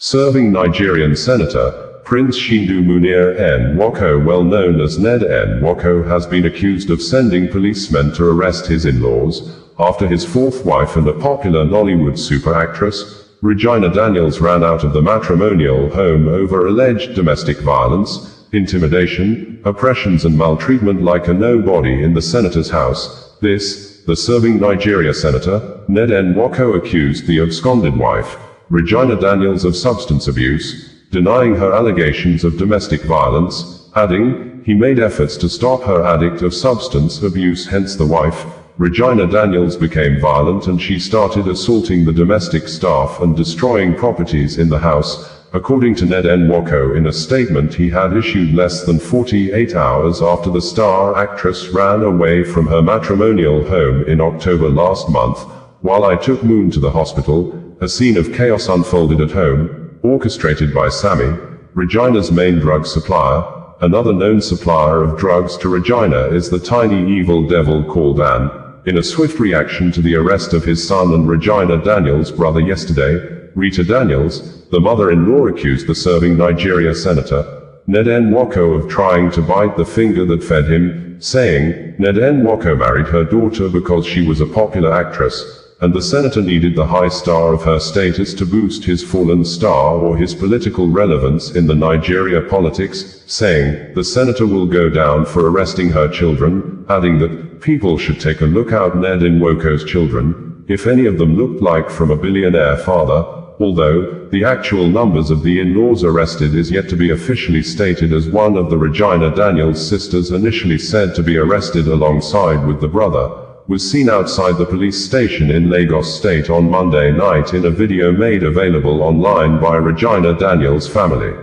Serving Nigerian Senator, Prince Chinedu Munir Nwoko, well known as Ned Nwoko, has been accused of sending policemen to arrest his in-laws, after his fourth wife and a popular Nollywood super actress, Regina Daniels, ran out of the matrimonial home over alleged domestic violence, intimidation, oppressions and maltreatment like a nobody in the senator's house. The Serving Nigeria Senator, Ned Nwoko, accused the absconded wife, Regina Daniels, of substance abuse, denying her allegations of domestic violence, adding, he made efforts to stop her addict of substance abuse, hence the wife, Regina Daniels, became violent and she started assaulting the domestic staff and destroying properties in the house, according to Ned Nwoko. In a statement he had issued less than 48 hours after the star actress ran away from her matrimonial home in October last month. While I took Moon to the hospital, a scene of chaos unfolded at home, orchestrated by Sammy, Regina's main drug supplier. Another known supplier of drugs to Regina is the tiny evil devil called Anne. In a swift reaction to the arrest of his son and Regina Daniels' brother yesterday, Rita Daniels, the mother-in-law, accused the Serving Nigeria Senator, Ned Nwoko, of trying to bite the finger that fed him, saying, Ned Nwoko married her daughter because she was a popular actress, and the senator needed the high star of her status to boost his fallen star or his political relevance in the Nigeria politics, saying, the senator will go down for arresting her children, adding that, people should take a look at Ned Nwoko's children, if any of them looked like from a billionaire father, although the actual numbers of the in-laws arrested is yet to be officially stated, as one of the Regina Daniels sisters, initially said to be arrested alongside with the brother, was seen outside the police station in Lagos State on Monday night in a video made available online by Regina Daniels' family.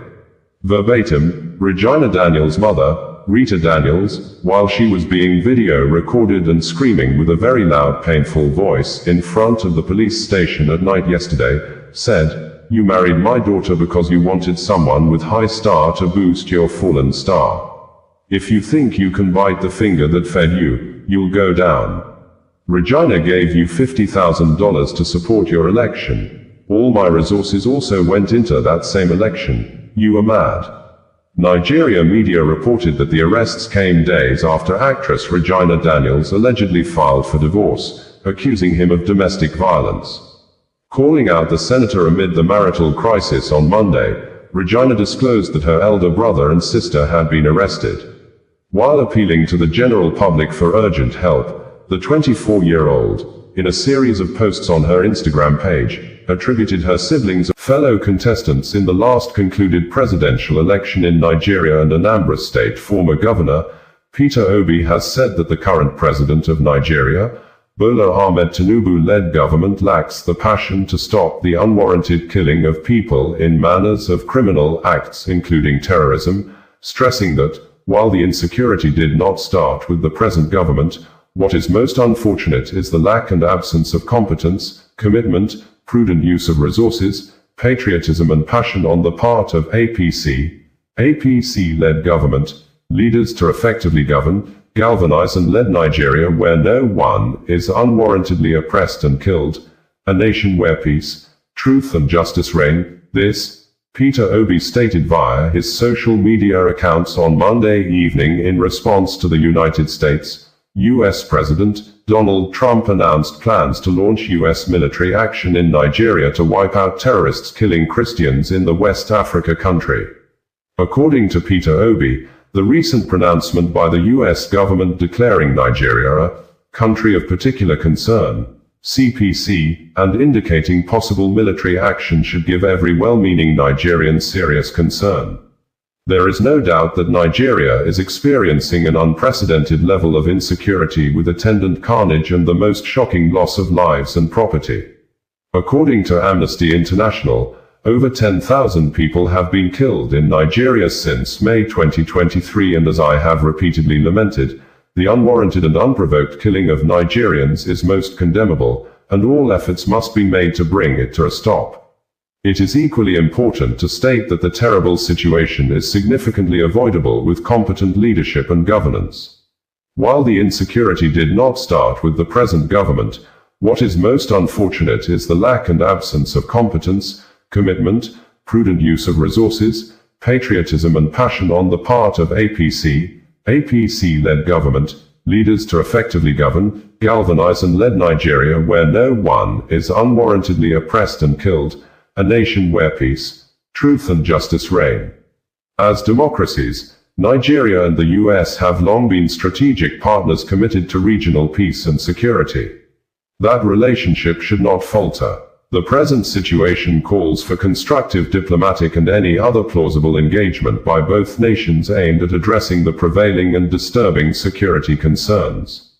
Verbatim, Regina Daniels' mother, Rita Daniels, while she was being video recorded and screaming with a very loud, painful voice in front of the police station at night yesterday, said, "You married my daughter because you wanted someone with high star to boost your fallen star. If you think you can bite the finger that fed you, you'll go down. Regina gave you $50,000 to support your election. All my resources also went into that same election. You are mad." Nigeria media reported that the arrests came days after actress Regina Daniels allegedly filed for divorce, accusing him of domestic violence. Calling out the senator amid the marital crisis on Monday, Regina disclosed that her elder brother and sister had been arrested. While appealing to the general public for urgent help, the 24-year-old, in a series of posts on her Instagram page, attributed her siblings, fellow contestants in the last concluded presidential election in Nigeria and Anambra State. Former Governor Peter Obi has said that the current president of Nigeria, Bola Ahmed Tinubu-led government, lacks the passion to stop the unwarranted killing of people in manners of criminal acts including terrorism, stressing that, while the insecurity did not start with the present government, what is most unfortunate is the lack and absence of competence, commitment, prudent use of resources, patriotism and passion on the part of APC-led government leaders to effectively govern, galvanize and lead Nigeria where no one is unwarrantedly oppressed and killed, a nation where peace, truth and justice reign. This, Peter Obi stated via his social media accounts on Monday evening in response to the United States. U.S. President Donald Trump announced plans to launch U.S. military action in Nigeria to wipe out terrorists killing Christians in the West Africa country. According to Peter Obi, the recent pronouncement by the U.S. government declaring Nigeria a country of particular concern, CPC, and indicating possible military action should give every well-meaning Nigerian serious concern. There is no doubt that Nigeria is experiencing an unprecedented level of insecurity with attendant carnage and the most shocking loss of lives and property. According to Amnesty International, over 10,000 people have been killed in Nigeria since May 2023, and as I have repeatedly lamented, the unwarranted and unprovoked killing of Nigerians is most condemnable, and all efforts must be made to bring it to a stop. It is equally important to state that the terrible situation is significantly avoidable with competent leadership and governance. While the insecurity did not start with the present government, what is most unfortunate is the lack and absence of competence, commitment, prudent use of resources, patriotism and passion on the part of APC-led government leaders to effectively govern, galvanize and lead Nigeria where no one is unwarrantedly oppressed and killed, a nation where peace, truth and justice reign. As democracies, Nigeria and the US have long been strategic partners committed to regional peace and security. That relationship should not falter. The present situation calls for constructive diplomatic and any other plausible engagement by both nations aimed at addressing the prevailing and disturbing security concerns.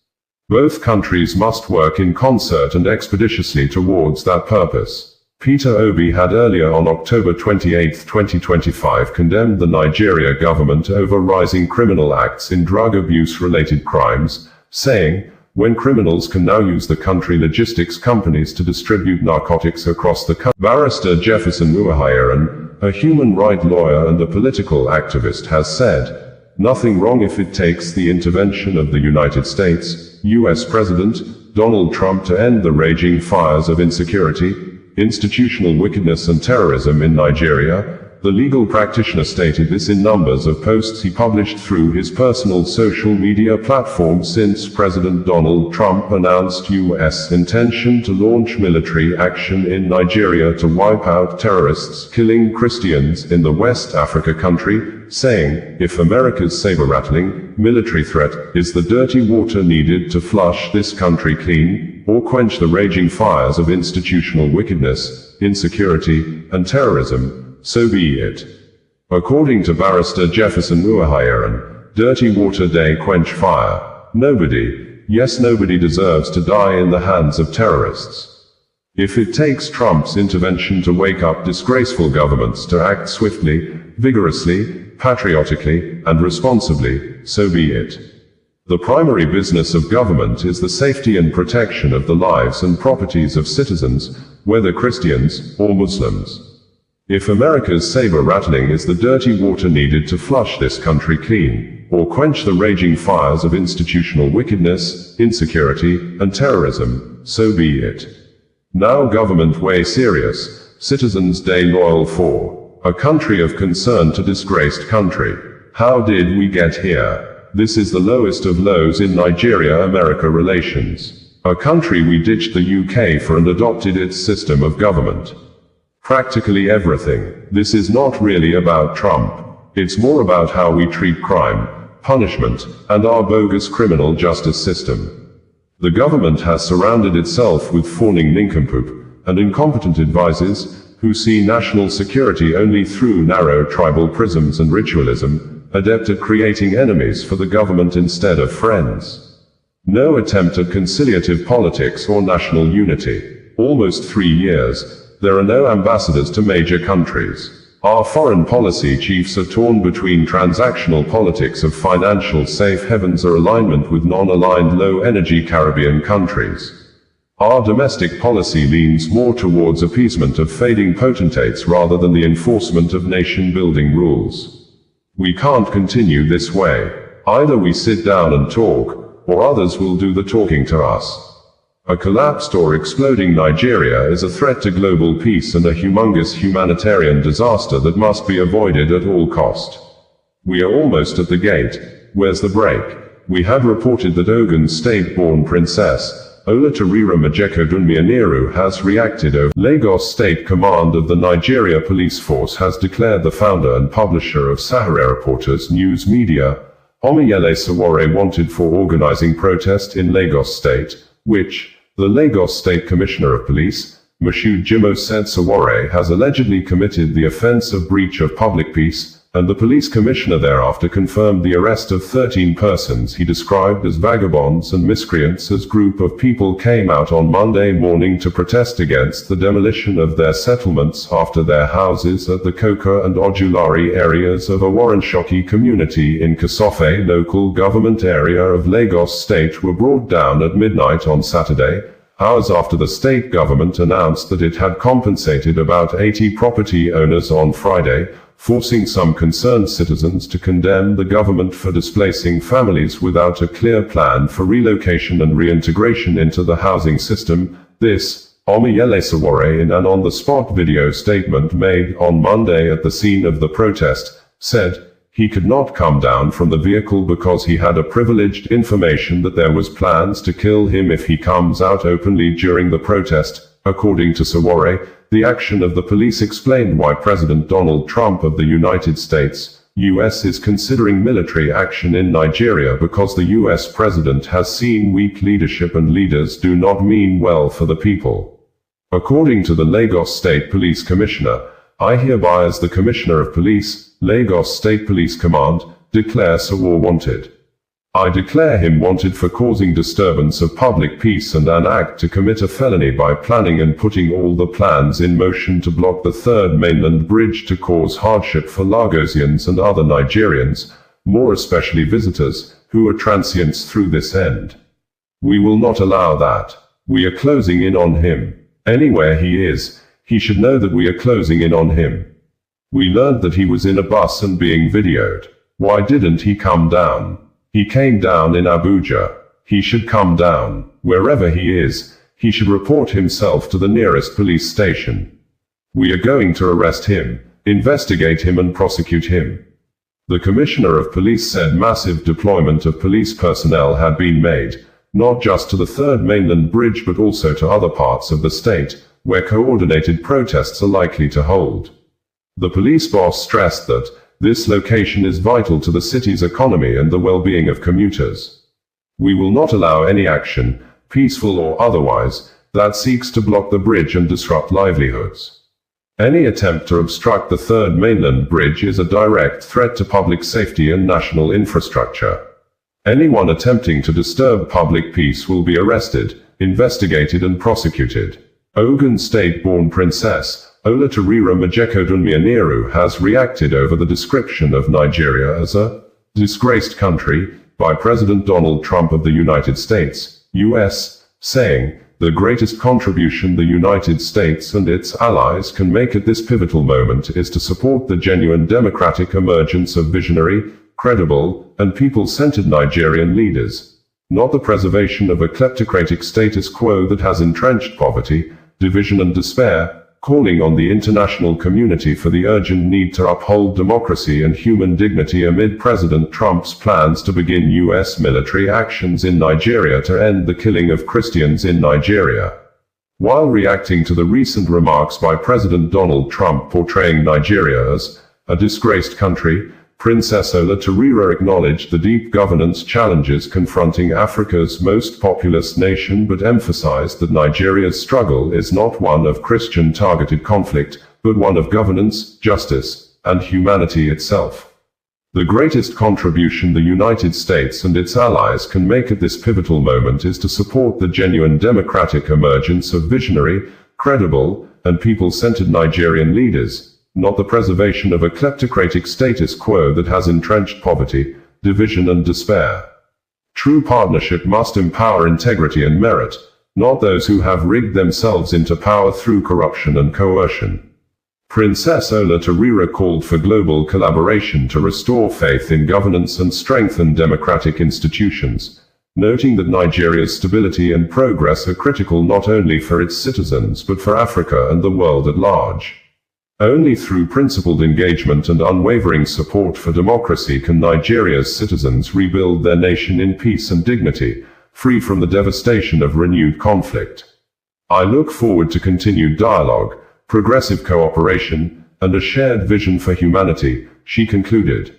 Both countries must work in concert and expeditiously towards that purpose. Peter Obi had earlier on October 28, 2025 condemned the Nigeria government over rising criminal acts in drug abuse-related crimes, saying, when criminals can now use the country logistics companies to distribute narcotics across the country. Barrister Jefferson Uwoghiren, a human rights lawyer and a political activist, has said, nothing wrong if it takes the intervention of the United States, US President Donald Trump to end the raging fires of insecurity, institutional wickedness and terrorism in Nigeria. The legal practitioner stated this in numbers of posts he published through his personal social media platform since President Donald Trump announced U.S. intention to launch military action in Nigeria to wipe out terrorists killing Christians in the West Africa country, saying, if America's saber-rattling military threat is the dirty water needed to flush this country clean, or quench the raging fires of institutional wickedness, insecurity, and terrorism, so be it. According to Barrister Jefferson Uwoghiren, dirty water day quench fire. Nobody, yes nobody deserves to die in the hands of terrorists. If it takes Trump's intervention to wake up disgraceful governments to act swiftly, vigorously, patriotically, and responsibly, so be it. The primary business of government is the safety and protection of the lives and properties of citizens, whether Christians or Muslims. If America's saber-rattling is the dirty water needed to flush this country clean, or quench the raging fires of institutional wickedness, insecurity, and terrorism, so be it. Now government way serious, citizens day loyal for, a country of concern to disgraced country. How did we get here? This is the lowest of lows in Nigeria-America relations. A country we ditched the UK for and adopted its system of government. Practically everything. This is not really about Trump. It's more about how we treat crime, punishment, and our bogus criminal justice system. The government has surrounded itself with fawning nincompoop and incompetent advisors who see national security only through narrow tribal prisms and ritualism, adept at creating enemies for the government instead of friends. No attempt at conciliative politics or national unity. Almost 3 years. There are no ambassadors to major countries. Our foreign policy chiefs are torn between transactional politics of financial safe havens or alignment with non-aligned low-energy Caribbean countries. Our domestic policy leans more towards appeasement of fading potentates rather than the enforcement of nation-building rules. We can't continue this way. Either we sit down and talk, or others will do the talking to us. A collapsed or exploding Nigeria is a threat to global peace and a humongous humanitarian disaster that must be avoided at all cost. We are almost at the gate. Where's the break? We have reported that Ogun state-born princess, Olatunji Munir has reacted over. Lagos State Command of the Nigeria Police Force has declared the founder and publisher of Sahara Reporters news media, Omiyele Sowore, wanted for organizing protest in Lagos State, which, the Lagos State Commissioner of Police, Moshood Jimoh, said Sowore has allegedly committed the offense of breach of public peace, and the police commissioner thereafter confirmed the arrest of 13 persons he described as vagabonds and miscreants as group of people came out on Monday morning to protest against the demolition of their settlements after their houses at the Koka and Ojulari areas of a Warrenshoki community in Kasofe local government area of Lagos State were brought down at midnight on Saturday, hours after the state government announced that it had compensated about 80 property owners on Friday, forcing some concerned citizens to condemn the government for displacing families without a clear plan for relocation and reintegration into the housing system. This, Omoyele Sowore, in an on-the-spot video statement made on Monday at the scene of the protest, said he could not come down from the vehicle because he had a privileged information that there was plans to kill him if he comes out openly during the protest. According to Sowore, the action of the police explained why President Donald Trump of the United States, U.S. is considering military action in Nigeria because the U.S. president has seen weak leadership and leaders do not mean well for the people. According to the Lagos State Police Commissioner, I hereby, as the Commissioner of Police, Lagos State Police Command, declare Sowore wanted. I declare him wanted for causing disturbance of public peace and an act to commit a felony by planning and putting all the plans in motion to block the third mainland bridge to cause hardship for Lagosians and other Nigerians, more especially visitors, who are transients through this end. We will not allow that. We are closing in on him. Anywhere he is, he should know that we are closing in on him. We learned that he was in a bus and being videoed. Why didn't he come down? He came down in Abuja. He should come down. Wherever he is, he should report himself to the nearest police station. We are going to arrest him, investigate him and prosecute him. The Commissioner of Police said massive deployment of police personnel had been made, not just to the third mainland bridge but also to other parts of the state, where coordinated protests are likely to hold. The police boss stressed that this location is vital to the city's economy and the well-being of commuters. We will not allow any action, peaceful or otherwise, that seeks to block the bridge and disrupt livelihoods. Any attempt to obstruct the third mainland bridge is a direct threat to public safety and national infrastructure. Anyone attempting to disturb public peace will be arrested, investigated and prosecuted. Ogun State-born Princess Olatunji Munir has reacted over the description of Nigeria as a disgraced country by President Donald Trump of the United States, U.S., saying, "The greatest contribution the United States and its allies can make at this pivotal moment is to support the genuine democratic emergence of visionary, credible, and people-centered Nigerian leaders, not the preservation of a kleptocratic status quo that has entrenched poverty, division and despair, calling on the international community for the urgent need to uphold democracy and human dignity amid President Trump's plans to begin U.S. military actions in Nigeria to end the killing of Christians in Nigeria." While reacting to the recent remarks by President Donald Trump portraying Nigeria as a disgraced country, Princess Olatunji acknowledged the deep governance challenges confronting Africa's most populous nation but emphasized that Nigeria's struggle is not one of Christian-targeted conflict, but one of governance, justice, and humanity itself. The greatest contribution the United States and its allies can make at this pivotal moment is to support the genuine democratic emergence of visionary, credible, and people-centered Nigerian leaders, not the preservation of a kleptocratic status quo that has entrenched poverty, division and despair. True partnership must empower integrity and merit, not those who have rigged themselves into power through corruption and coercion. Princess Olatunji called for global collaboration to restore faith in governance and strengthen democratic institutions, noting that Nigeria's stability and progress are critical not only for its citizens but for Africa and the world at large. Only through principled engagement and unwavering support for democracy can Nigeria's citizens rebuild their nation in peace and dignity, free from the devastation of renewed conflict. I look forward to continued dialogue, progressive cooperation, and a shared vision for humanity, she concluded.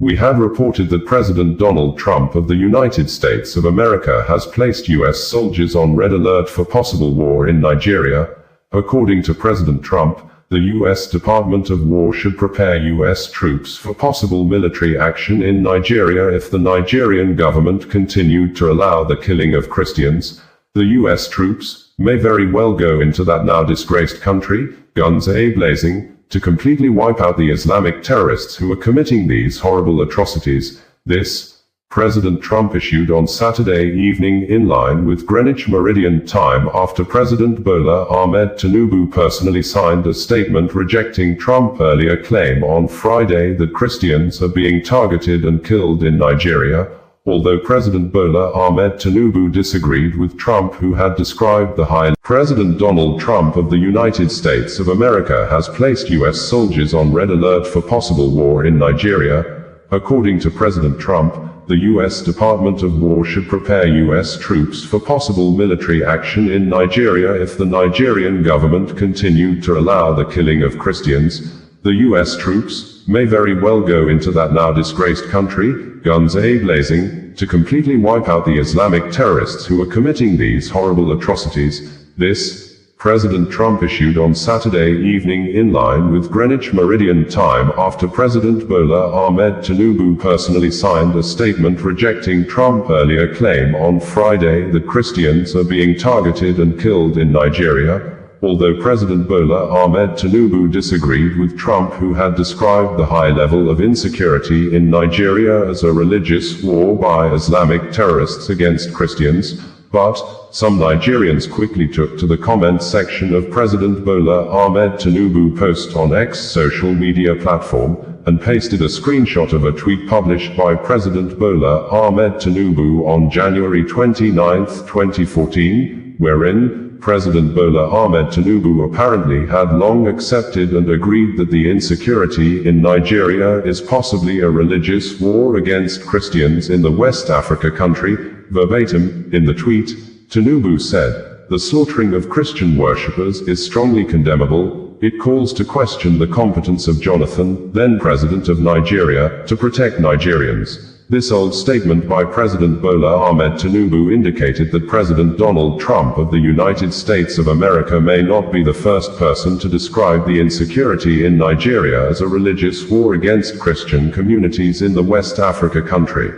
We have reported that President Donald Trump of the United States of America has placed U.S. soldiers on red alert for possible war in Nigeria. According to President Trump, the U.S. Department of War should prepare U.S. troops for possible military action in Nigeria if the Nigerian government continued to allow the killing of Christians. The U.S. troops may very well go into that now disgraced country, guns a-blazing, to completely wipe out the Islamic terrorists who are committing these horrible atrocities. This, President Trump issued on Saturday evening in line with Greenwich Meridian Time after President Bola Ahmed Tinubu personally signed a statement rejecting Trump's earlier claim on Friday that Christians are being targeted and killed in Nigeria, Although President Bola Ahmed Tinubu disagreed with Trump, who had described the high. President Donald Trump of the United States of America has placed U.S. soldiers on red alert for possible war in Nigeria. According to President Trump, the U.S. Department of War should prepare U.S. troops for possible military action in Nigeria if the Nigerian government continued to allow the killing of Christians. The U.S. troops may very well go into that now disgraced country, guns a-blazing, to completely wipe out the Islamic terrorists who are committing these horrible atrocities. This, President Trump issued on Saturday evening in line with Greenwich Meridian Time after President Bola Ahmed Tinubu personally signed a statement rejecting Trump's earlier claim on Friday that Christians are being targeted and killed in Nigeria. Although President Bola Ahmed Tinubu disagreed with Trump, who had described the high level of insecurity in Nigeria as a religious war by Islamic terrorists against Christians, but some Nigerians quickly took to the comment section of President Bola Ahmed Tinubu post on X social media platform, and pasted a screenshot of a tweet published by President Bola Ahmed Tinubu on January 29, 2014, wherein President Bola Ahmed Tinubu apparently had long accepted and agreed that the insecurity in Nigeria is possibly a religious war against Christians in the West Africa country. Verbatim, in the tweet, Tinubu said, "The slaughtering of Christian worshippers is strongly condemnable. It calls to question the competence of Jonathan, then President of Nigeria, to protect Nigerians." This old statement by President Bola Ahmed Tinubu indicated that President Donald Trump of the United States of America may not be the first person to describe the insecurity in Nigeria as a religious war against Christian communities in the West Africa country.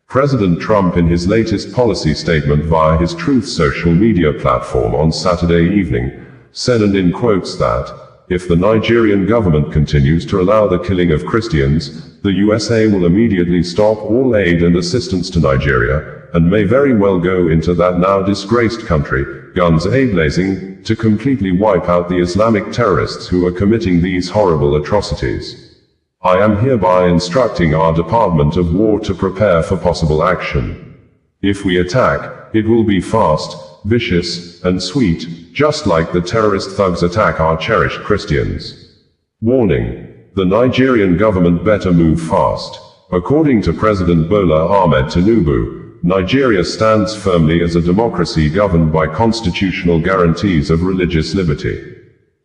President Trump, in his latest policy statement via his Truth social media platform on Saturday evening, said, and in quotes, that if the Nigerian government continues to allow the killing of Christians, the USA will immediately stop all aid and assistance to Nigeria, and may very well go into that now disgraced country, guns a-blazing, to completely wipe out the Islamic terrorists who are committing these horrible atrocities. I am hereby instructing our Department of War to prepare for possible action. If we attack, it will be fast, vicious, and sweet, just like the terrorist thugs attack our cherished Christians. Warning. The Nigerian government better move fast. According to President Bola Ahmed Tinubu, Nigeria stands firmly as a democracy governed by constitutional guarantees of religious liberty.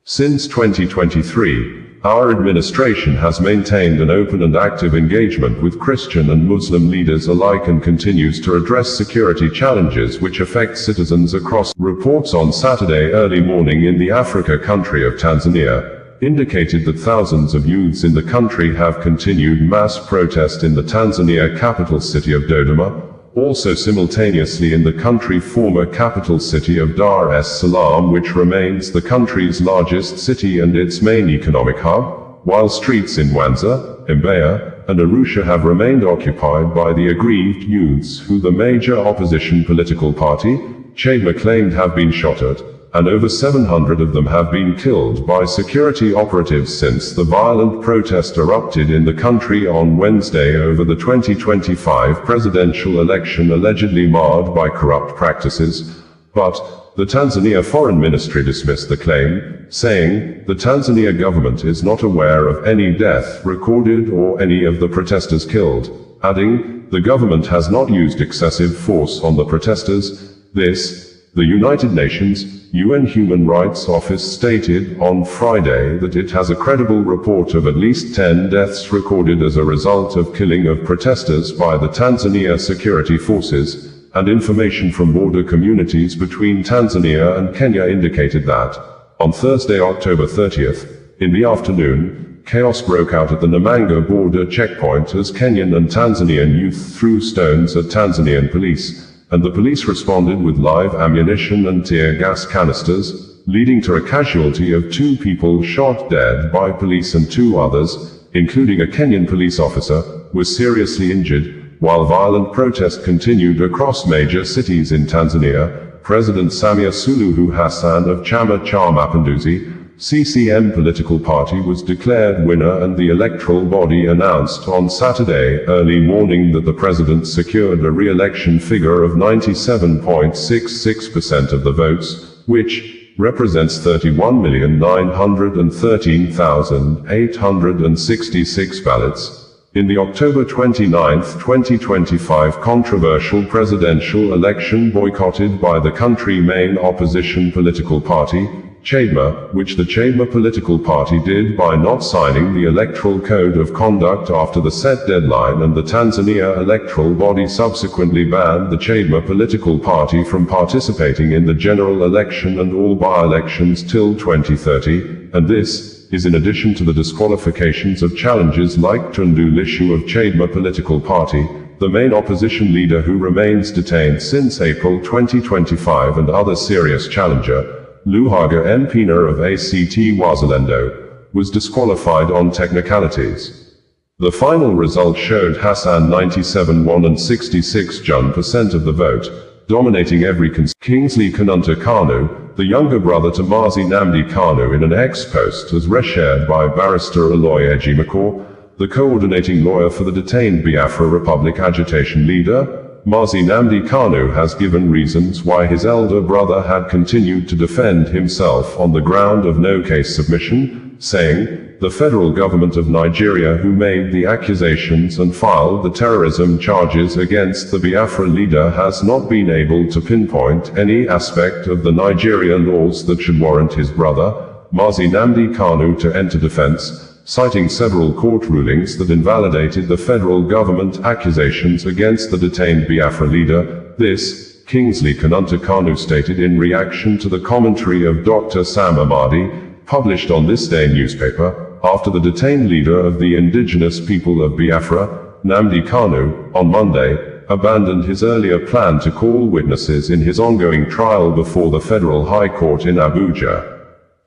Since 2023, our administration has maintained an open and active engagement with Christian and Muslim leaders alike and continues to address security challenges which affect citizens across. Reports on Saturday early morning in the Africa country of Tanzania indicated that thousands of youths in the country have continued mass protest in the Tanzania capital city of Dodoma. Also simultaneously in the country former capital city of Dar es Salaam, which remains the country's largest city and its main economic hub, while streets in Mwanza, Mbeya, and Arusha have remained occupied by the aggrieved youths who the major opposition political party, Chadema, claimed have been shot at, and over 700 of them have been killed by security operatives since the violent protest erupted in the country on Wednesday over the 2025 presidential election allegedly marred by corrupt practices. But the Tanzania Foreign Ministry dismissed the claim, saying, the Tanzania government is not aware of any death recorded or any of the protesters killed, adding, the government has not used excessive force on the protesters. The United Nations UN Human Rights Office stated on Friday that it has a credible report of at least 10 deaths recorded as a result of killing of protesters by the Tanzania security forces, and information from border communities between Tanzania and Kenya indicated that, on Thursday, October 30th, in the afternoon, chaos broke out at the Namanga border checkpoint as Kenyan and Tanzanian youth threw stones at Tanzanian police, and the police responded with live ammunition and tear gas canisters, leading to a casualty of 2 people shot dead by police and 2 others, including a Kenyan police officer, were seriously injured. While violent protest continued across major cities in Tanzania, President Samia Suluhu Hassan of Chama cha Mapinduzi, CCM political party was declared winner, and the electoral body announced on Saturday early morning that the president secured a re-election figure of 97.66% of the votes, which represents 31,913,866 ballots. In the October 29, 2025 controversial presidential election boycotted by the country's main opposition political party, Chadema, which the Chadema political party did by not signing the Electoral Code of Conduct after the set deadline, and the Tanzania electoral body subsequently banned the Chadema political party from participating in the general election and all by-elections till 2030, and this is in addition to the disqualifications of challengers like Tundu Lissu of Chadema political party, the main opposition leader who remains detained since April 2025, and other serious challenger, Luhaga Mpina of ACT Wazalendo, was disqualified on technicalities. The final result showed Hassan 97.1 and 66% of the vote, dominating every Kingsley Kanunta Kanu, the younger brother to Mazi Nnamdi Kanu, in an ex-post as reshared by Barrister Uwoghiren, the coordinating lawyer for the detained Biafra Republic agitation leader. Mazi Nnamdi Kanu has given reasons why his elder brother had continued to defend himself on the ground of no case submission, saying, "The federal government of Nigeria, who made the accusations and filed the terrorism charges against the Biafra leader, has not been able to pinpoint any aspect of the Nigeria laws that should warrant his brother, Mazi Nnamdi Kanu, to enter defense," citing several court rulings that invalidated the federal government accusations against the detained Biafra leader. This, Kingsley Kanunta Kanu stated in reaction to the commentary of Dr. Sam Amadi, published on This Day newspaper, after the detained leader of the indigenous people of Biafra, Nnamdi Kanu, on Monday, abandoned his earlier plan to call witnesses in his ongoing trial before the Federal High Court in Abuja.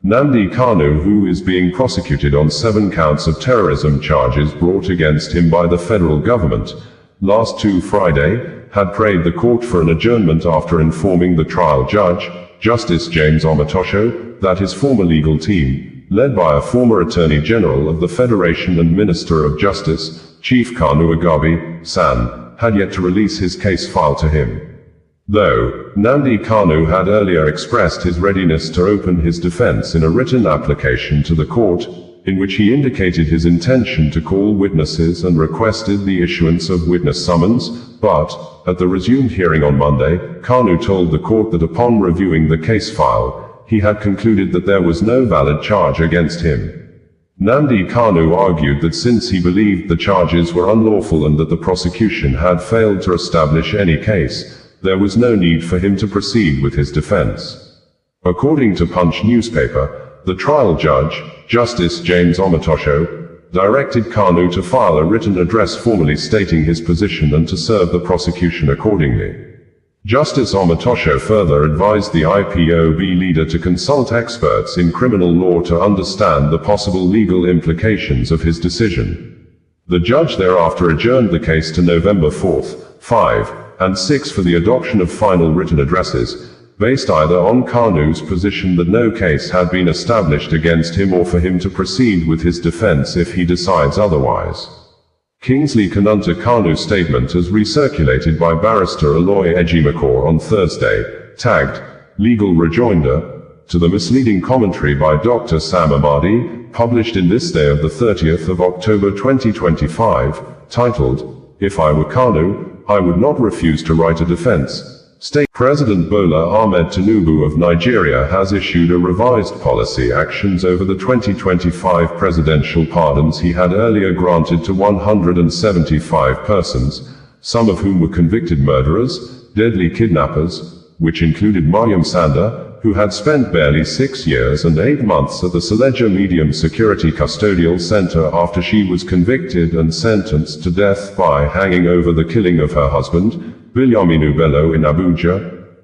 Nnamdi Kanu, who is being prosecuted on 7 counts of terrorism charges brought against him by the federal government, last Friday, had prayed the court for an adjournment after informing the trial judge, Justice James Omotosho, that his former legal team, led by a former Attorney General of the Federation and Minister of Justice, Chief Kanu Agabi, San, had yet to release his case file to him. Though Nnamdi Kanu had earlier expressed his readiness to open his defense in a written application to the court, in which he indicated his intention to call witnesses and requested the issuance of witness summons, but, at the resumed hearing on Monday, Kanu told the court that upon reviewing the case file, he had concluded that there was no valid charge against him. Nnamdi Kanu argued that since he believed the charges were unlawful and that the prosecution had failed to establish any case, there was no need for him to proceed with his defense. According to Punch newspaper, the trial judge, Justice James Omotosho, directed Kanu to file a written address formally stating his position and to serve the prosecution accordingly. Justice Omotosho further advised the IPOB leader to consult experts in criminal law to understand the possible legal implications of his decision. The judge thereafter adjourned the case to November 4, 5, and 6 for the adoption of final written addresses, based either on Kanu's position that no case had been established against him or for him to proceed with his defense if he decides otherwise. Kingsley Kanunta Kanu's statement, as recirculated by Barrister Uwoghiren on Thursday, tagged, "Legal Rejoinder," to the misleading commentary by Dr. Sam Amadi, published in This Day of the 30th of October 2025, titled, "If I were Kanu, I would not refuse to write a defense." President Bola Ahmed Tinubu of Nigeria has issued a revised policy actions over the 2025 presidential pardons he had earlier granted to 175 persons, some of whom were convicted murderers, deadly kidnappers, which included Maryam Sanda, who had spent barely 6 years and 8 months at the Suleja Medium Security Custodial Center after she was convicted and sentenced to death by hanging over the killing of her husband, Bilyaminu Bello, in Abuja,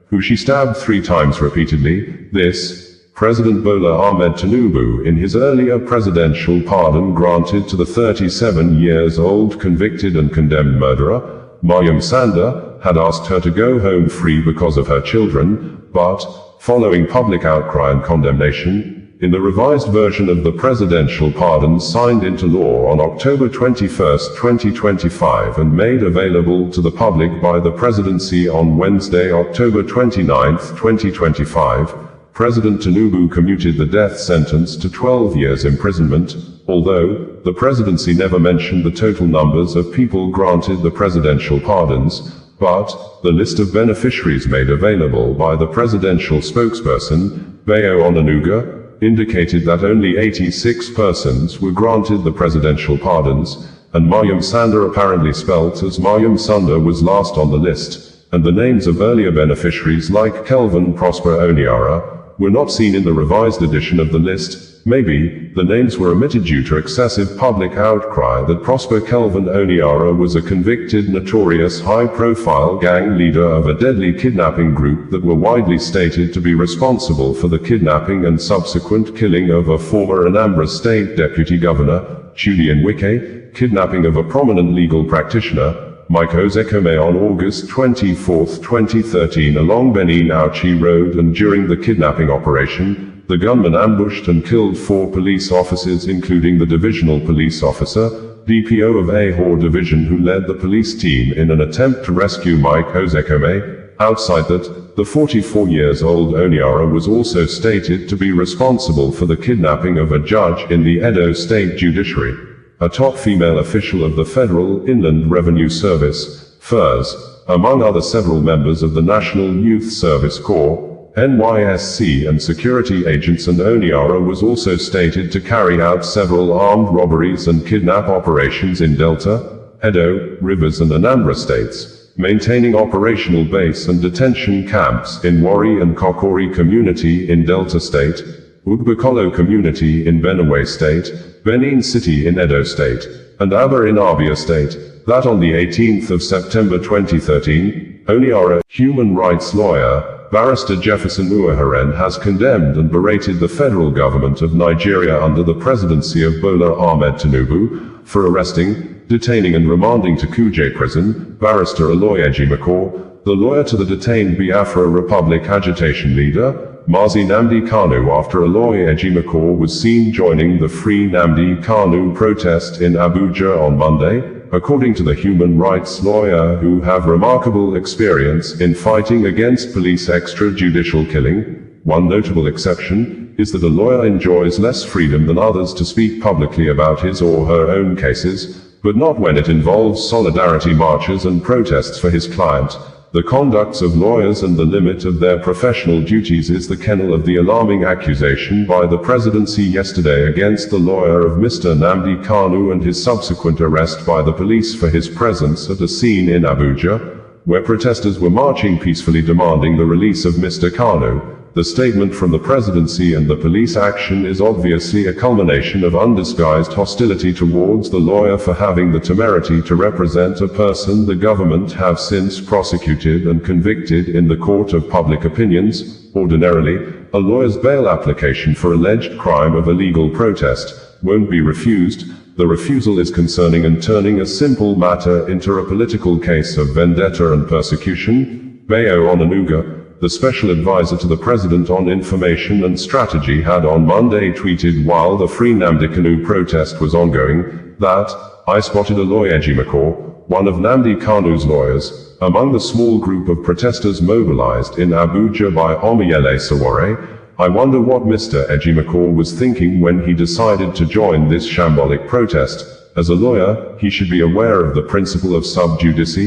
who she stabbed 3 times repeatedly. This, President Bola Ahmed Tinubu, in his earlier presidential pardon granted to the 37-years-old convicted and condemned murderer, Maryam Sanda, had asked her to go home free because of her children, but, following public outcry and condemnation, in the revised version of the presidential pardons signed into law on October 21, 2025 and made available to the public by the presidency on Wednesday, October 29, 2025, President Tinubu commuted the death sentence to 12 years imprisonment, although the presidency never mentioned the total numbers of people granted the presidential pardons. But the list of beneficiaries made available by the presidential spokesperson, Bayo Onanuga, indicated that only 86 persons were granted the presidential pardons, and Mariam Sanda, apparently spelt as Mariam Sunda, was last on the list, and the names of earlier beneficiaries like Kelvin Prosper Oniara were not seen in the revised edition of the list. Maybe the names were omitted due to excessive public outcry that Prosper Kelvin Oniara was a convicted, notorious, high-profile gang leader of a deadly kidnapping group that were widely stated to be responsible for the kidnapping and subsequent killing of a former Anambra State Deputy Governor, Julian Wike, kidnapping of a prominent legal practitioner, Mike Ozekome, on August 24, 2013 along Benin Auchi Road, and during the kidnapping operation, the gunman ambushed and killed 4 police officers, including the divisional police officer, DPO of Ahor Division, who led the police team in an attempt to rescue Mike Ozekome. Outside that, the 44-year-old Oniara was also stated to be responsible for the kidnapping of a judge in the Edo State Judiciary, a top female official of the Federal Inland Revenue Service, FIRS, among other several members of the National Youth Service Corps, NYSC, and security agents. And Oniara was also stated to carry out several armed robberies and kidnap operations in Delta, Edo, Rivers and Anambra states, maintaining operational base and detention camps in Warri and Kokori community in Delta State, Ugbakolo community in Benue State, Benin City in Edo State, and Aba in Abia State. That on the 18th of September 2013, Oniara, human rights lawyer, Barrister Jefferson Uwoghiren, has condemned and berated the federal government of Nigeria under the presidency of Bola Ahmed Tinubu for arresting, detaining and remanding to Kuje prison Barrister Aloy Ejimako, the lawyer to the detained Biafra Republic agitation leader, Mazi Nnamdi Kanu, after Aloy Ejimako was seen joining the Free Nnamdi Kanu protest in Abuja on Monday, according to the human rights lawyer, who have remarkable experience in fighting against police extrajudicial killing. One notable exception is that a lawyer enjoys less freedom than others to speak publicly about his or her own cases, but not when it involves solidarity marches and protests for his client. The conducts of lawyers and the limit of their professional duties is the kernel of the alarming accusation by the presidency yesterday against the lawyer of Mr. Nnamdi Kanu and his subsequent arrest by the police for his presence at a scene in Abuja, where protesters were marching peacefully demanding the release of Mr. Kanu. The statement from the presidency and the police action is obviously a culmination of undisguised hostility towards the lawyer for having the temerity to represent a person the government have since prosecuted and convicted in the court of public opinions. Ordinarily, a lawyer's bail application for alleged crime of illegal protest won't be refused. The refusal is concerning and turning a simple matter into a political case of vendetta and persecution. Bayo Onanuga, the special advisor to the president on information and strategy, had on Monday tweeted while the Free Nnamdi Kanu protest was ongoing, that, "I spotted Aloy Ejimako, one of Nnamdi Kanu's lawyers, among the small group of protesters mobilized in Abuja by Omoyele Sowore. I wonder what Mr. Ejimako was thinking when he decided to join this shambolic protest. As a lawyer, he should be aware of the principle of sub judice,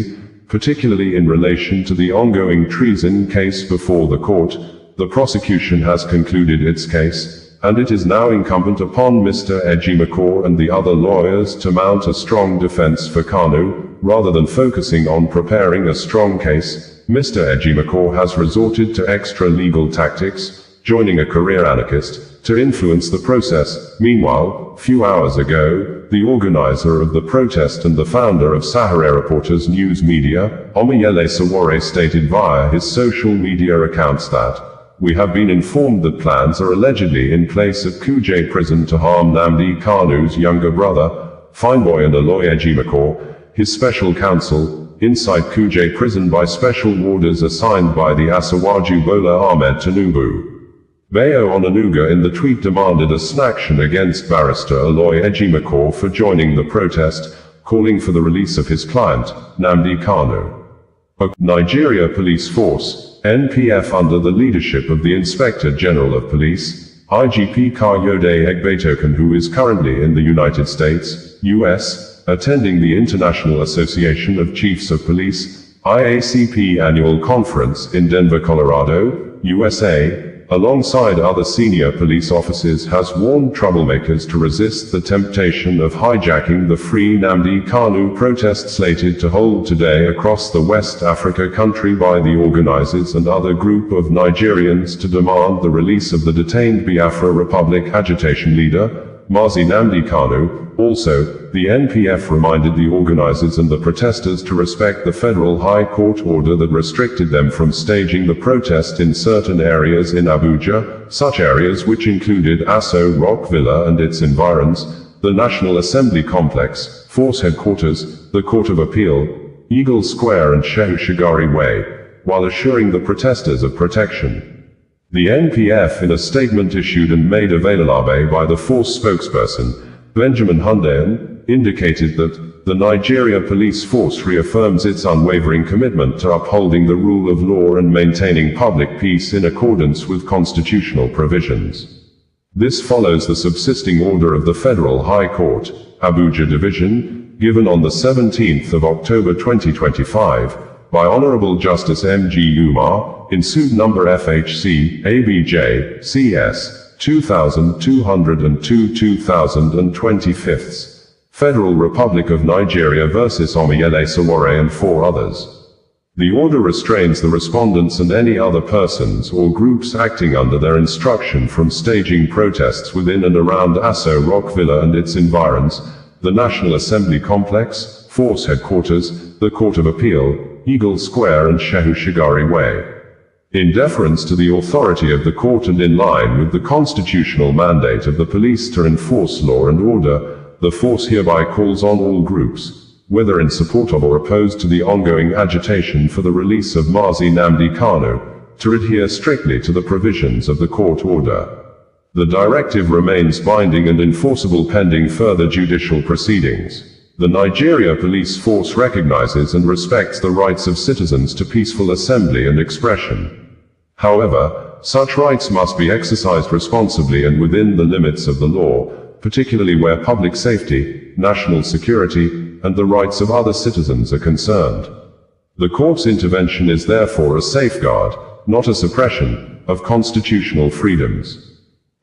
particularly in relation to the ongoing treason case before the court. The prosecution has concluded its case, and it is now incumbent upon Mr. Ejimako and the other lawyers to mount a strong defense for Kanu, rather than focusing on preparing a strong case. Mr. Ejimako has resorted to extra-legal tactics, joining a career anarchist, to influence the process. Meanwhile, few hours ago, the organizer of the protest and the founder of Sahara Reporters News Media, Omoyele Sowore, stated via his social media accounts that, "We have been informed that plans are allegedly in place at Kuje prison to harm Nnamdi Kanu's younger brother, Fineboy, and Aloy Ejimako, his special counsel, inside Kuje prison by special orders assigned by the Asiwaju Bola Ahmed Tinubu." Bayo Onanuga in the tweet demanded a snaction against Barrister Uwoghiren for joining the protest, calling for the release of his client, Nnamdi Kanu. A Nigeria Police Force, NPF, under the leadership of the Inspector General of Police, IGP Kayode Egbetoken, who is currently in the United States, US, attending the International Association of Chiefs of Police, IACP annual conference in Denver, Colorado, USA, alongside other senior police officers, has warned troublemakers to resist the temptation of hijacking the Free Nnamdi Kanu protest slated to hold today across the West Africa country by the organizers and other group of Nigerians to demand the release of the detained Biafra Republic agitation leader, Mazi Nnamdi Kanu. Also, the NPF reminded the organizers and the protesters to respect the federal High Court order that restricted them from staging the protest in certain areas in Abuja, such areas which included Aso Rock Villa and its environs, the National Assembly Complex, Force Headquarters, the Court of Appeal, Eagle Square and Shehu Shagari Way, while assuring the protesters of protection. The NPF, in a statement issued and made available by the force spokesperson, Benjamin Hundean, indicated that the Nigeria Police Force reaffirms its unwavering commitment to upholding the rule of law and maintaining public peace in accordance with constitutional provisions. This follows the subsisting order of the Federal High Court, Abuja Division, given on the 17th of October 2025, by Honorable Justice M.G. Umar, in suit number FHC, ABJ, CS, 2202-2025, Federal Republic of Nigeria vs. Omoyele Sowore and 4 others. The order restrains the respondents and any other persons or groups acting under their instruction from staging protests within and around Aso Rock Villa and its environs, the National Assembly Complex, Force Headquarters, the Court of Appeal, Eagle Square and Shehu Shagari Way. In deference to the authority of the court and in line with the constitutional mandate of the police to enforce law and order, the force hereby calls on all groups, whether in support of or opposed to the ongoing agitation for the release of Mazi Nnamdi Kanu, to adhere strictly to the provisions of the court order. The directive remains binding and enforceable pending further judicial proceedings. The Nigeria Police Force recognizes and respects the rights of citizens to peaceful assembly and expression. However, such rights must be exercised responsibly and within the limits of the law, particularly where public safety, national security, and the rights of other citizens are concerned. The court's intervention is therefore a safeguard, not a suppression, of constitutional freedoms.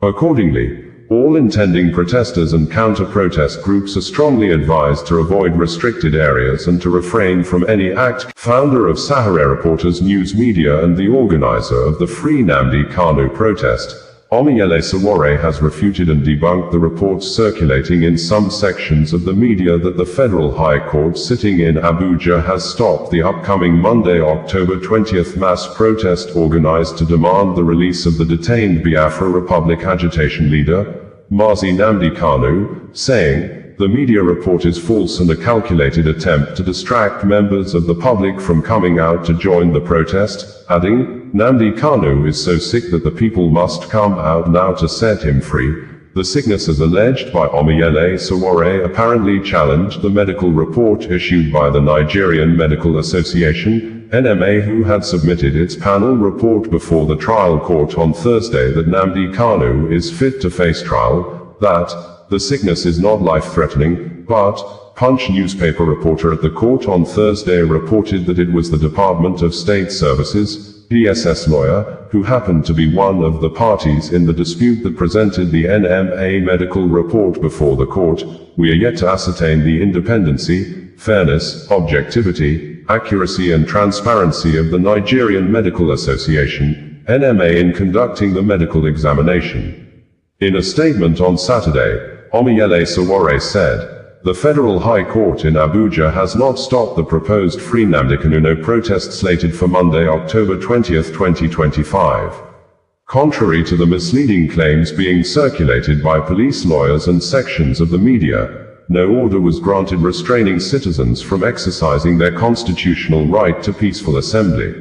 Accordingly, all intending protesters and counter-protest groups are strongly advised to avoid restricted areas and to refrain from any act. Founder of Sahara Reporters News Media and the organizer of the Free Nnamdi Kanu protest, Omoyele Sowore, has refuted and debunked the reports circulating in some sections of the media that the Federal High Court sitting in Abuja has stopped the upcoming Monday, October 20th mass protest organized to demand the release of the detained Biafra Republic agitation leader, Mazi Nnamdi Kanu, saying, "The media report is false and a calculated attempt to distract members of the public from coming out to join the protest," adding, "Nnamdi Kanu is so sick that the people must come out now to set him free." The sickness, as alleged by Omoyele Sowore, apparently challenged the medical report issued by the Nigerian Medical Association, NMA, who had submitted its panel report before the trial court on Thursday that Nnamdi Kanu is fit to face trial, that the sickness is not life-threatening, but Punch newspaper reporter at the court on Thursday reported that it was the Department of State Services, DSS lawyer, who happened to be one of the parties in the dispute that presented the NMA medical report before the court. "We are yet to ascertain the independency, fairness, objectivity, accuracy and transparency of the Nigerian Medical Association, NMA, in conducting the medical examination." In a statement on Saturday, Omoyele Sowore said, "The Federal High Court in Abuja has not stopped the proposed Free Nnamdi Kanu protest slated for Monday, October 20th, 2025. Contrary to the misleading claims being circulated by police lawyers and sections of the media, no order was granted restraining citizens from exercising their constitutional right to peaceful assembly.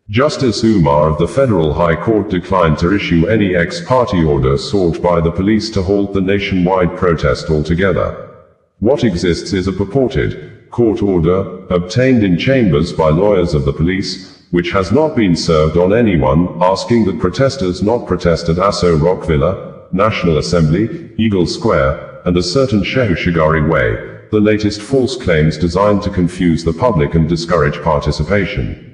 Justice Umar of the Federal High Court declined to issue any ex parte order sought by the police to halt the nationwide protest altogether. What exists is a purported court order, obtained in chambers by lawyers of the police, which has not been served on anyone, asking that protesters not protest at Aso Rock Villa, National Assembly, Eagle Square, and a certain Shehu Shigari Way, the latest false claims designed to confuse the public and discourage participation.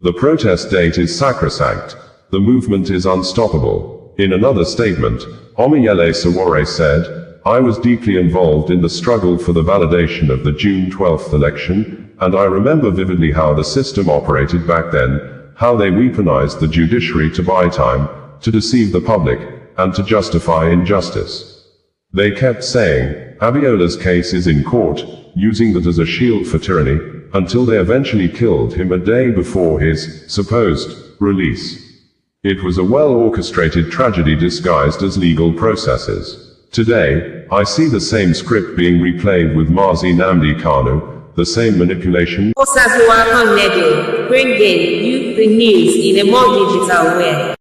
The protest date is sacrosanct. The movement is unstoppable. In another statement, Omoyele Sowore said, "I was deeply involved in the struggle for the validation of the June 12th election, and I remember vividly how the system operated back then, how they weaponized the judiciary to buy time, to deceive the public, and to justify injustice. They kept saying, Abiola's case is in court, using that as a shield for tyranny, until they eventually killed him a day before his supposed release. It was a well-orchestrated tragedy disguised as legal processes. Today, I see the same script being replayed with Mazi Nnamdi Kanu, the same manipulation." Bringing you the news in a more digital way.